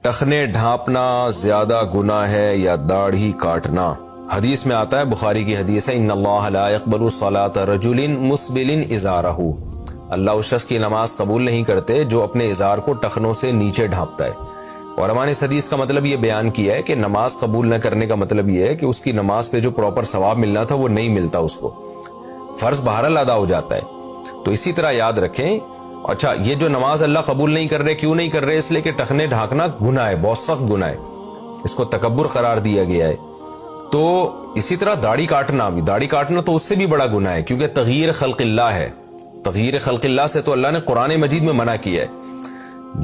ٹخنے ڈھانپنا زیادہ گناہ ہے یا داڑھی کاٹنا؟ حدیث میں آتا ہے، بخاری کی حدیث ہے، ان اللہ لا يقبل صلاة رجل مسبل ازارہ، اللہ اس شخص کی نماز قبول نہیں کرتے جو اپنے ازار کو ٹخنوں سے نیچے ڈھانپتا ہے۔ اور ہمارے اس حدیث کا مطلب یہ بیان کیا ہے کہ نماز قبول نہ کرنے کا مطلب یہ ہے کہ اس کی نماز پہ جو پراپر ثواب ملنا تھا وہ نہیں ملتا، اس کو فرض بہرحال ادا ہو جاتا ہے۔ تو اسی طرح یاد رکھیں، اچھا یہ جو نماز اللہ قبول نہیں کر رہے، کیوں نہیں کر رہے؟ اس لیے کہ ٹخنے ڈھانکنا گناہ ہے، بہت سخت گناہ ہے، اس کو تکبر قرار دیا گیا ہے۔ تو اسی طرح داڑھی کاٹنا تو اس سے بھی بڑا گناہ ہے، کیونکہ تغییر خلق اللہ ہے۔ تغییر خلق اللہ سے تو اللہ نے قرآن مجید میں منع کیا ہے۔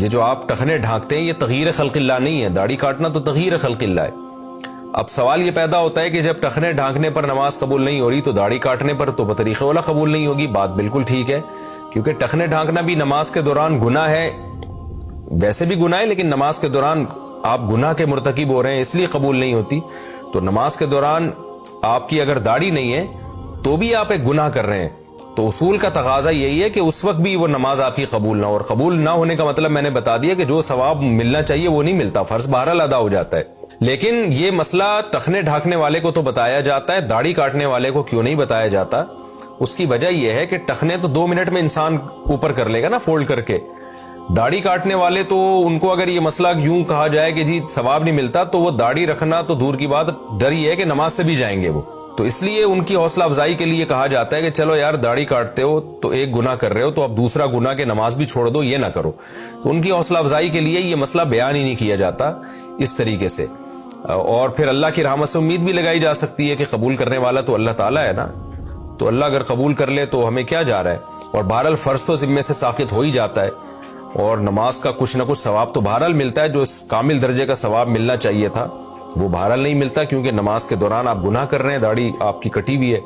یہ جو آپ ٹخنے ڈھانکتے ہیں یہ تغییر خلق اللہ نہیں ہے، داڑھی کاٹنا تو تغییر خلق اللہ ہے۔ اب سوال یہ پیدا ہوتا ہے کہ جب ٹخنے ڈھانکنے پر نماز قبول نہیں ہو رہی تو داڑھی کاٹنے پر تو بطریق اولا قبول نہیں ہوگی۔ بات بالکل ٹھیک ہے، کیونکہ ٹخنے ڈھانکنا بھی نماز کے دوران گناہ ہے، ویسے بھی گناہ ہے، لیکن نماز کے دوران آپ گناہ کے مرتکب ہو رہے ہیں اس لیے قبول نہیں ہوتی۔ تو نماز کے دوران آپ کی اگر داڑھی نہیں ہے تو بھی آپ ایک گناہ کر رہے ہیں، تو اصول کا تقاضا یہی ہے کہ اس وقت بھی وہ نماز آپ کی قبول نہ ہو، اور قبول نہ ہونے کا مطلب میں نے بتا دیا کہ جو ثواب ملنا چاہیے وہ نہیں ملتا، فرض بہرحال ادا ہو جاتا ہے۔ لیکن یہ مسئلہ ٹخنے ڈھانکنے والے کو تو بتایا جاتا ہے، داڑھی کاٹنے والے کو کیوں نہیں بتایا جاتا؟ اس کی وجہ یہ ہے کہ ٹخنے تو 2 منٹ میں انسان اوپر کر لے گا نا فولڈ کر کے، داڑھی کاٹنے والے تو ان کو اگر یہ مسئلہ یوں کہا جائے کہ جی ثواب نہیں ملتا تو وہ داڑھی رکھنا تو دور کی بات، ڈر یہ ہے کہ نماز سے بھی جائیں گے وہ۔ تو اس لیے ان کی حوصلہ افزائی کے لیے کہا جاتا ہے کہ چلو یار داڑھی کاٹتے ہو تو ایک گناہ کر رہے ہو، تو اب دوسرا گناہ کہ نماز بھی چھوڑ دو، یہ نہ کرو۔ تو ان کی حوصلہ افزائی کے لیے یہ مسئلہ بیان ہی نہیں کیا جاتا اس طریقے سے، اور پھر اللہ کی رحمت سے امید بھی لگائی جا سکتی ہے کہ قبول کرنے والا تو اللہ تعالیٰ ہے نا، تو اللہ اگر قبول کر لے تو ہمیں کیا جا رہا ہے۔ اور بہرحال فرض تو ذمے سے ساقط ہو ہی جاتا ہے، اور نماز کا کچھ نہ کچھ ثواب تو بہرحال ملتا ہے، جو اس کامل درجے کا ثواب ملنا چاہیے تھا وہ بہرحال نہیں ملتا، کیونکہ نماز کے دوران آپ گناہ کر رہے ہیں، داڑھی آپ کی کٹی ہوئی ہے۔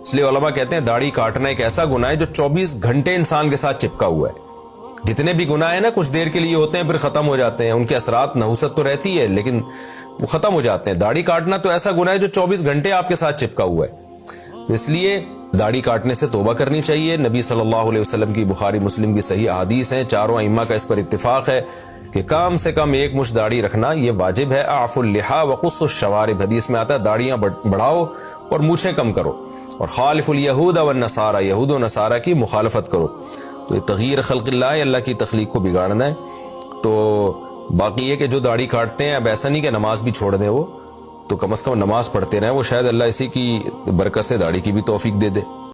اس لیے علماء کہتے ہیں داڑھی کاٹنا ایک ایسا گناہ ہے جو 24 گھنٹے انسان کے ساتھ چپکا ہوا ہے۔ جتنے بھی گناہ ہیں نا کچھ دیر کے لیے ہوتے ہیں پھر ختم ہو جاتے ہیں، ان کے اثرات نحوست تو رہتی ہے لیکن وہ ختم ہو جاتے ہیں۔ داڑھی کاٹنا تو ایسا گناہ ہے جو 24 گھنٹے آپ کے ساتھ چپکا ہوا ہے۔ اس لیے داڑھی کاٹنے سے توبہ کرنی چاہیے۔ نبی صلی اللہ علیہ وسلم کی بخاری مسلم کی صحیح احادیث ہیں، چاروں ائمہ کا اس پر اتفاق ہے کہ کم سے کم ایک مچھ داڑھی رکھنا یہ واجب ہے۔ اعفوا اللحا وقصوا الشوارب، حدیث میں آتا ہے داڑیاں بڑھاؤ اور مونچھیں کم کرو، اور خالفوا الیہود والنصارى، یہود و نصارہ کی مخالفت کرو۔ تو یہ تغییر خلق اللہ ہے، اللہ کی تخلیق کو بگاڑنا ہے۔ تو باقی یہ کہ جو داڑھی کاٹتے ہیں اب ایسا نہیں کہ نماز بھی چھوڑ دیں، وہ تو کم از کم نماز پڑھتے رہیں، وہ شاید اللہ اسی کی برکت سے داڑھی کی بھی توفیق دے دے۔